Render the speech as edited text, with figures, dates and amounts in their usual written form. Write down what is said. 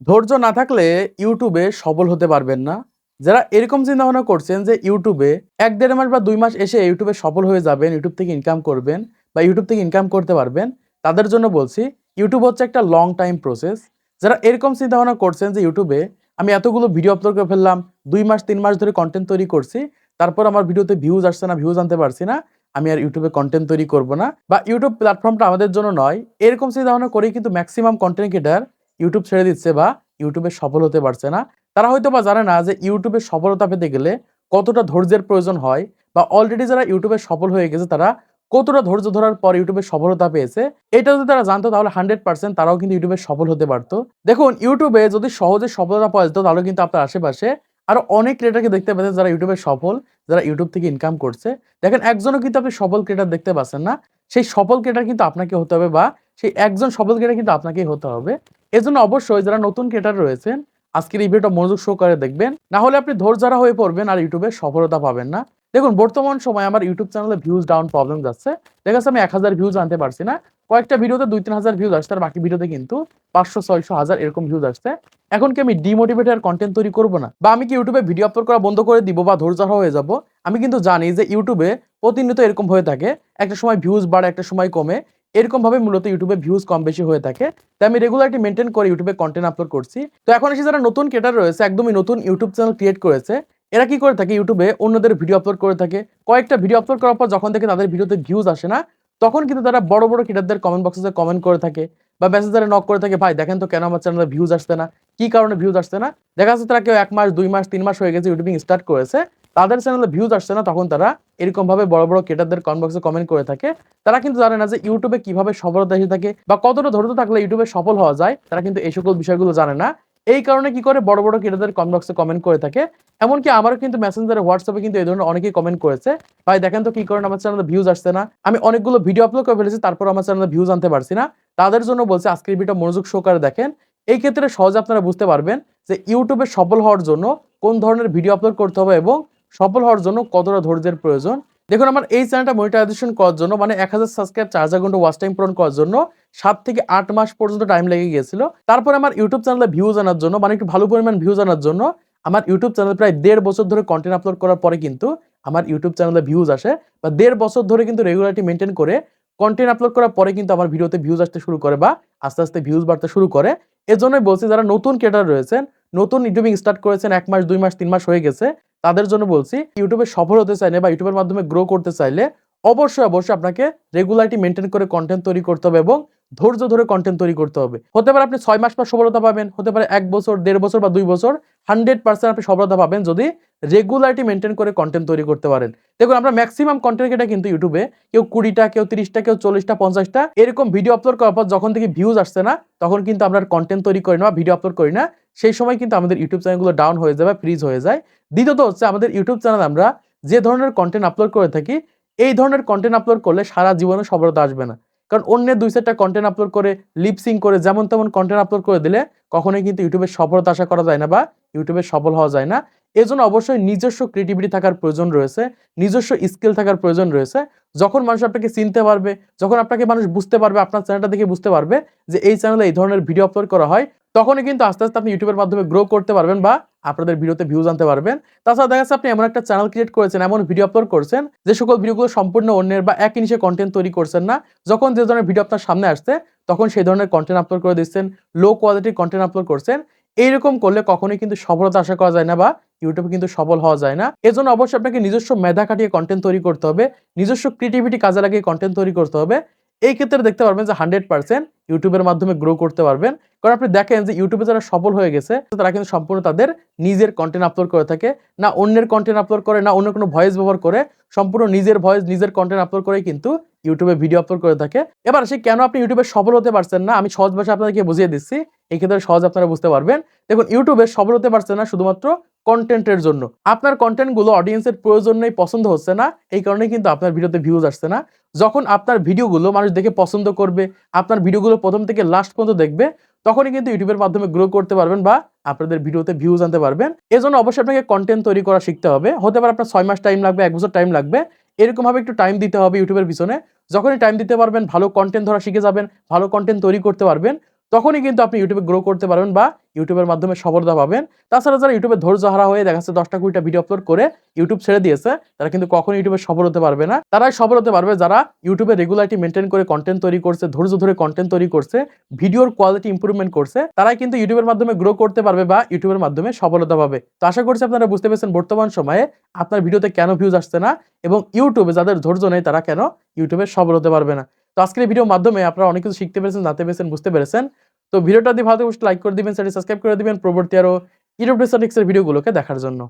ধৈর্য না থাকলে ইউটিউবে সফল হতে পারবেন না। যারা এরকম চিন্তাভাবনা করছেন যে ইউটিউবে ১-১.৫ মাস বা ২ মাস এসে ইউটিউবে সফল হয়ে যাবেন, ইউটিউব থেকে ইনকাম করবেন বা ইউটিউব থেকে ইনকাম করতে পারবেন, তাদের জন্য বলছি ইউটিউব হচ্ছে একটা লং টাইম প্রসেস। যারা এরকম চিন্তাভাবনা করছেন যে ইউটিউবে আমি এতগুলো ভিডিও আপলোড করে ফেললাম, ২ মাস ৩ মাস ধরে কনটেন্ট তৈরি করছি, তারপর আমার ভিডিওতে ভিউজ আসছে না, ভিউজ আনতে পারছি না, আমি আর ইউটিউবে কনটেন্ট তৈরি করব না বা ইউটিউব প্ল্যাটফর্মটা আমাদের জন্য নয়। এরকম চিন্তাভাবনা করেই কিন্তু ম্যাক্সিমাম কনটেন্ট ক্রিয়েটর ইউটিউব ছেড়ে দিচ্ছে বা ইউটিউবে সফল হতে পারছে না। তারা হয়তোবা জানে না যে ইউটিউবে সফলতা পেতে গেলে কতটা ধৈর্যের প্রয়োজন হয় বা অলরেডি যারা ইউটিউবে সফল হয়ে গেছে তারা কতটা ধৈর্য ধরার পর ইউটিউবে সফলতা পেয়েছে। এটা যদি তারা জানতো তাহলে 100% তারাও কিন্তু ইউটিউবে সফল হতে পারতো। দেখুন, ইউটিউবে যদি সহজে সফলতা পাওয়া যেত তাহলে কিন্তু আপনার আশেপাশে আরো অনেক ক্রিয়েটরকে দেখতে পেতেন যারা ইউটিউবে সফল, যারা ইউটিউব থেকে ইনকাম করছে। দেখেন, একজনও কিন্তু আপনি সফল ক্রিয়েটর দেখতে পাচ্ছেন না। সেই সফল ক্রিয়েটর কিন্তু আপনাকে হতে হবে বা সেই একজন সফল ক্রিয়েটর কিন্তু আপনাকেই হতে হবে। এজন্য অবশ্যই যারা নতুন ক্রিয়েটর রয়েছেন আজকের এই ভিডিওটা মনোযোগ সহকারে দেখবেন, না হলে আপনি ধৈর্যহারা হয়ে পড়বেন আর ইউটিউবে সফলতা পাবেন না। দেখুন, বর্তমান সময়ে আমার ইউটিউব চ্যানেলে ভিউজ ডাউন প্রবলেম যাচ্ছে। দেখা যাচ্ছে আমি ১,০০০ ভিউজ আনতে পারছি না। কয়েকটা ভিডিওতে ২-৩ হাজার ভিউজ আসছে আর বাকি ভিডিওতে কিন্তু ৫০০, ৬০০, ১,০০০ এরকম ভিউজ আসছে। এখন কি আমি ডিমোটিভেটেড আর কনটেন্ট তৈরি করব না? বা আমি কি ইউটিউবে ভিডিও আপলোড করা বন্ধ করে দিব বা ধৈর্যহারা হয়ে যাব? আমি কিন্তু জানি যে ইউটিউবে প্রতিনিয়ত এরকম হয়ে থাকে। একটা সময় ভিউজ বাড়ে, একটা সময় কমে। এরকম ভাবে মূলত ইউটিউবে ভিউজ কম বেশি হয়ে থাকে। তাই আমি রেগুলারিটি মেইনটেইন করে ইউটিউবে কনটেন্ট আপলোড করছি। তো এখন এসে যারা নতুন ক্রিয়েটর রয়েছে, একদমই নতুন ইউটিউব চ্যানেল ক্রিয়েট করেছে, এরা কি করে থাকে ইউটিউবে অন্যদের ভিডিও আপলোড করে থাকে। কয়েকটা ভিডিও আপলোড করার পর যখন থেকে তাদের ভিডিওতে ভিউজ আসে না, তখন কিন্তু তারা বড়, বড় ক্রিয়েটরদের কমেন্ট বক্সে কমেন্ট করে থাকে বা মেসেঞ্জারে নক করে থাকে, "ভাই দেখেন তো কেন আমার চ্যানেলে ভিউজ আসছে না? কি কারণে ভিউজ আসছে না?" দেখা যাচ্ছে তারা কেউ ১ মাস, ২ মাস, ৩ মাস হয়ে গেছে ইউটিউবিং স্টার্ট করেছে। তাদের চ্যানেলে ভিউজ আসছে না, তখন তারা এরকমভাবে বড়, বড় ক্রিয়েটরদের কমেন্ট বক্সে কমেন্ট করে থাকে। তারা কিন্তু জানে না যে ইউটিউবে কিভাবে সফলতা এসে থাকে বা কতটা ধৈর্য থাকলে ইউটিউবে সফল হওয়া যায়। তারা কিন্তু এই সকল বিষয়গুলো জানে না। এই কারণে কি করে বড়, বড় ক্রিয়েটরদের কমেন্ট বক্সে কমেন্ট করে থাকে। এমনকি আমারও কিন্তু মেসেঞ্জারে, হোয়াটসঅ্যাপে কিন্তু এই ধরনের অনেকেই কমেন্ট করেছে। "ভাই দেখেন তো কি কারণে আমার চ্যানেলে ভিউজ আসছে না? আমি অনেকগুলো ভিডিও আপলোড করে ফেলেছি, তারপরও আমার চ্যানেলে ভিউজ আনতে পারছি না।" তাদের জন্য বলছি আজকের ভিডিওটা মনোযোগ সহকারে দেখেন। এই ক্ষেত্রে সহজে আপনারা বুঝতে পারবেন যে ইউটিউবে সফল হওয়ার জন্য কোন ধরনের ভিডিও আপলোড করতে হবে এবং সফল হওয়ার জন্য কতটা ধৈর্যের প্রয়োজন। দেখুন, আমার এই চ্যানেলটা মনিটাইজেশন করার জন্য মানে ১,০০০ সাবস্ক্রাইব, ৪,০০০ ঘন্টা ওয়াচ টাইম পূরণ করার জন্য ৭ থেকে ৮ মাস পর্যন্ত টাইম লেগে গিয়েছিল। তারপরে আমার ইউটিউব চ্যানেলে ভিউজ আনার জন্য মানে একটু ভালো পরিমাণ ভিউজ আনার জন্য আমার ইউটিউব চ্যানেলে প্রায় ১.৫ বছর ধরে কনটেন্ট আপলোড করার পরে কিন্তু আমার ইউটিউব চ্যানেলে ভিউজ আসে বা ১.৫ বছর ধরে কিন্তু রেগুলারিটি মেইনটেইন করে কনটেন্ট আপলোড করার পরে কিন্তু আমার ভিডিওতে ভিউজ আসতে শুরু করে বা আস্তে, আস্তে ভিউজ বাড়তে শুরু করে। এজন্যই বলছি যারা নতুন ক্রিয়েটর রয়েছেন, নতুন ইউটিউবিং স্টার্ট করেছেন ১ মাস, ২ মাস, ৩ মাস হয়ে গেছে, তাদের জন্য বলছি ইউটিউবে সফল হতে চাইলে বা ইউটিউবের মাধ্যমে গ্রো করতে চাইলে অবশ্যই, অবশ্যই আপনাকে রেগুলারিটি মেইনটেইন করে কনটেন্ট তৈরি করতে হবে এবং ধৈর্য ধরে কনটেন্ট তৈরি করতে হবে। হতে পারে আপনি ৬ মাস পর সফলতা পাবেন, হতে পারে ১ বছর, ১.৫ বছর বা ২ বছর। 100% আপনি সফলতা পাবেন যদি রেগুলারিটি মেইনটেইন করে কনটেন্ট তৈরি করতে পারেন। দেখুন, আমরা মেক্সিমাম কনটেন্ট ক্রিয়েটর কিন্তু ইউটিউবে কেউ ২০ টা, কেউ ৩০ টা, কেউ ৪০ টা, ৫০ টা এরকম ভিডিও আপলোড করার পর যখন থেকে ভিউজ আসছে না, তখন কিন্তু আমরা আর কনটেন্ট তৈরি করি না বা ভিডিও আপলোড করি না। সেই সময় কিন্তু আমাদের ইউটিউব চ্যানেলগুলো ডাউন হয়ে যায় বা ফ্রিজ হয়ে যায়। দ্বিতীয়ত হচ্ছে আমাদের ইউটিউব চ্যানেলে আমরা যে ধরনের কনটেন্ট আপলোড করে থাকি, এই ধরনের কনটেন্ট আপলোড করলে সারা জীবনে সফলতা আসবে না। কারণ অন্যের ২-৪ টা কনটেন্ট আপলোড করে, লিপ সিঙ্ক করে যেমন তেমন কনটেন্ট আপলোড করে দিলে কখনোই কিন্তু ইউটিউবে সফলতা আশা করা যায় না বা ইউটিউবে সফল হওয়া যায় না। এজন্য অবশ্যই নিজস্ব ক্রিয়েটিভিটি থাকার প্রয়োজন রয়েছে, নিজস্ব স্কিল থাকার প্রয়োজন রয়েছে। যখন মানুষ আপনাকে চিনতে পারবে, যখন আপনাকে মানুষ বুঝতে পারবে, আপনার চ্যানেলটা দেখে বুঝতে পারবে যে এই চ্যানেলে এই ধরনের ভিডিও আপলোড করা হয়, তখনই কিন্তু আস্তে, আস্তে আপনি ইউটিউবের মাধ্যমে গ্রো করতে পারবেন বা আপনাদের ভিডিওতে ভিউজ আনতে পারবেন। তাছাড়া দেখা যাচ্ছে আপনি এমন একটা চ্যানেল ক্রিয়েট করেছেন, এমন ভিডিও আপলোড করছেন যে সকল ভিডিওগুলো সম্পূর্ণ অন্যের বা একই নিশে কনটেন্ট তৈরি করছেন না। যখন যে ধরনের ভিডিও আপনার সামনে আসছে, তখন সেই ধরনের কনটেন্ট আপলোড করে দিচ্ছেন, লো কোয়ালিটির কনটেন্ট আপলোড করছেন। এইরকম করলে কখনোই কিন্তু সফলতা আশা করা যায় না বা ইউটিউবে কিন্তু সফল হওয়া যায় না। এজন্য অবশ্যই আপনাকে নিজস্ব মেধা খাটিয়ে কনটেন্ট তৈরি করতে হবে, নিজস্ব ক্রিয়েটিভিটি কাজে লাগিয়ে কনটেন্ট তৈরি করতে হবে। এই ক্ষেত্রে দেখতে পারবেন যে 100% ইউটিউবের মাধ্যমে গ্রো করতে পারবেন। কারণ আপনি দেখেন যে ইউটিউবে যারা সফল হয়ে গেছে, তারা কিন্তু সম্পূর্ণ তাদের নিজের কনটেন্ট আপলোড করে থাকে। না অন্যের কনটেন্ট আপলোড করে, না অন্য কোনো ভয়েস ব্যবহার করে। সম্পূর্ণ নিজের ভয়েস, নিজের কনটেন্ট আপলোড করেই কিন্তু ইউটিউবে ভিডিও আপলোড করে থাকে। এবার আসি কেন আপনি ইউটিউবে সফল হতে পারছেন না, আমি সহজ ভাষায় আপনাদেরকে বুঝিয়ে দিচ্ছি। এই ক্ষেত্রে সহজে আপনারা বুঝতে পারবেন। দেখুন, ইউটিউবে সফল হতে পারছেন না শুধুমাত্র কনটেন্টের জন্য। আপনার কনটেন্টগুলো অডিয়েন্সের প্রয়োজন নেই, পছন্দ হচ্ছে না। এই কারণেই কিন্তু আপনার ভিডিওতে ভিউজ আসছে না। যখন আপনার ভিডিওগুলো মানুষ দেখে পছন্দ করবে, আপনার ভিডিওগুলো ১ম থেকে লাস্ট পর্যন্ত দেখবে, তখনই কিন্তু ইউটিউবের মাধ্যমে গ্রো করতে পারবেন বা আপনাদের ভিডিওতে ভিউজ আনতে পারবেন। এজন্য অবশ্যই আপনাকে কনটেন্ট তৈরি করা শিখতে হবে। হতে পারে আপনার ৬ মাস টাইম লাগবে, ১ বছর টাইম লাগবে। এরকমভাবে একটু টাইম দিতে হবে ইউটিউবের পিছনে। যখনই টাইম দিতে পারবেন, ভালো কনটেন্ট ধরা শিখে যাবেন, ভালো কনটেন্ট তৈরি করতে পারবেন, তখনই কিন্তু আপনি ইউটিউবে গ্রো করতে পারবেন বা ইউটিউবের মাধ্যমে সফলতা পাবেন। তাছাড়া যারা ইউটিউবে ধৈর্যহারা হয়ে দেখা যাচ্ছে 10টা 20টা ভিডিও আপলোড করে ইউটিউব ছেড়ে দিয়েছে, তারা কিন্তু কখনোই ইউটিউবে সফল হতে পারবে না। তারাই সফল হতে পারবে যারা ইউটিউবে রেগুলারিটি মেইনটেইন করে কনটেন্ট তৈরি করছে, ধৈর্য ধরে কনটেন্ট তৈরি করছে, ভিডিওর কোয়ালিটি ইমপ্রুভমেন্ট করছে। তারাই কিন্তু ইউটিউবের মাধ্যমে গ্রো করতে পারবে বা ইউটিউবের মাধ্যমে সফলতা পাবে। তো আশা করছি আপনারা বুঝতে পেরেছেন বর্তমান সময়ে আপনার ভিডিওতে কেন ভিউজ আসছে না এবং ইউটিউবে যাদের ধৈর্য নেই তারা কেন ইউটিউবে সফল হতে পারবে না। তো আজকের এই ভিডিওর মাধ্যমে আপনারা অনেক কিছু শিখতে পেরেছেন, জানতে পেরেছেন, বুঝতে পেরেছেন। তো ভিডিওটা যদি ভালো লাগে অবশ্যই লাইক করে দিবেন, চ্যানেলটি সাবস্ক্রাইব করে দিবেন পরবর্তী আরো ইউটিউব এর ভিডিওগুলোকে দেখার জন্য।